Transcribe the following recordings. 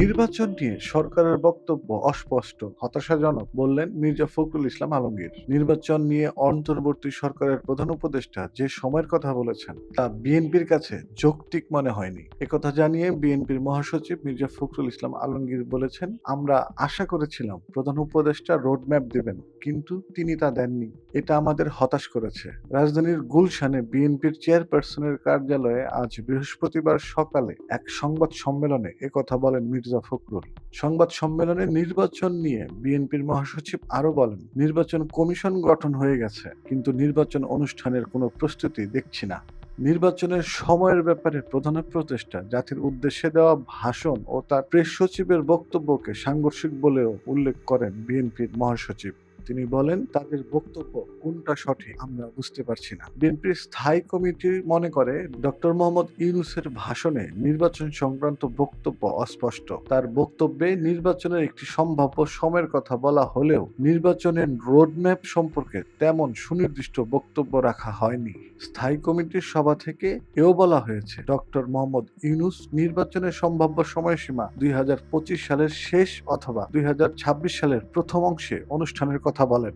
নির্বাচন নিয়ে সরকারের বক্তব্য অস্পষ্ট, হতাশাজনক বললেন মির্জা ফখরুল ইসলাম আলমগীর। নির্বাচন নিয়ে অন্তর্বর্তী সরকারের প্রধান উপদেষ্টা যে সময়ের কথা বলেছেন তা বিএনপির কাছে যৌক্তিক মনে হয়নি। একথা জানিয়ে বিএনপির মহাসচিব মির্জা ফখরুল ইসলাম আলমগীর বলেছেন, আমরা আশা করেছিলাম প্রধান উপদেষ্টা রোডম্যাপ দেবেন, কিন্তু তিনি তা দেননি। এটা আমাদের হতাশ করেছে। রাজধানীর গুলশানে বিএনপির চেয়ারপারসনের কার্যালয়ে আজ বৃহস্পতিবার সকালে এক সংবাদ সম্মেলনে একথা বলেন মির্জা ফখরুল। সংবাদ সম্মেলনে নির্বাচন নিয়ে বিএনপির মহাসচিব আরো বলেন, নির্বাচন কমিশন গঠন হয়ে গেছে, কিন্তু নির্বাচন অনুষ্ঠানের কোনো প্রস্তুতি দেখছি না। নির্বাচনের সময়ের ব্যাপারে প্রধান উপদেষ্টা জাতির উদ্দেশ্যে দেওয়া ভাষণ ও তার প্রেস সচিবের বক্তব্যকে সাংঘর্ষিক বলেও উল্লেখ করেন বিএনপির মহাসচিব। তিনি বলেন, তাদের বক্তব্য কোনটা সঠিক আমরা বুঝতে পারছি না। বিএনপির স্থায়ী কমিটি মনে করে ডক্টর মোহাম্মদ ইউনূসের ভাষণে নির্বাচন সংক্রান্ত বক্তব্য অস্পষ্ট। তার বক্তব্যে নির্বাচনের একটি সম্ভাব্য সময়ের কথা বলা হলেও নির্বাচনের রোডম্যাপ সম্পর্কে তেমন সুনির্দিষ্ট বক্তব্য রাখা হয়নি। স্থায়ী কমিটির সভা থেকে এও বলা হয়েছে, ডক্টর মোহাম্মদ ইউনূস নির্বাচনের সম্ভাব্য সময়সীমা 2025 সালের শেষ অথবা 2026 সালের প্রথম অংশে অনুষ্ঠানের কথা বলেন,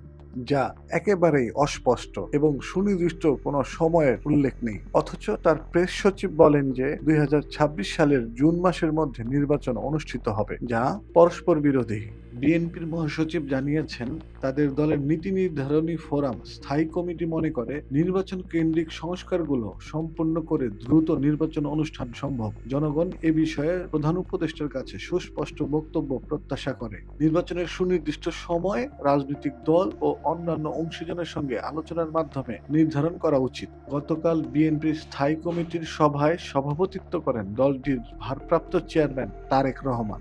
যা একেবারেই অস্পষ্ট এবং সুনির্দিষ্ট কোনো সময়ের উল্লেখ নেই। অথচ তার প্রেস সচিব বলেন যে 2026 সালের জুন মাসের মধ্যে নির্বাচন অনুষ্ঠিত হবে, যা পরস্পর বিরোধী। বিএনপির মহাসচিব জানিয়েছেন, তাদের দলের নীতি নির্ধারণী ফোরাম স্থায়ী কমিটি মনে করে নির্বাচন কেন্দ্রিক সংস্কারগুলো সম্পন্ন করে দ্রুত নির্বাচন অনুষ্ঠান সম্ভব। জনগণ এ বিষয়ে প্রধান উপদেষ্টার কাছে সুস্পষ্ট বক্তব্য প্রত্যাশা করে। নির্বাচনের সুনির্দিষ্ট সময় রাজনৈতিক দল ও অন্যান্য অংশীজনের সঙ্গে আলোচনার মাধ্যমে নির্ধারণ করা উচিত। গতকাল বিএনপির স্থায়ী কমিটির সভায় সভাপতিত্ব করেন দলটির ভারপ্রাপ্ত চেয়ারম্যান তারেক রহমান।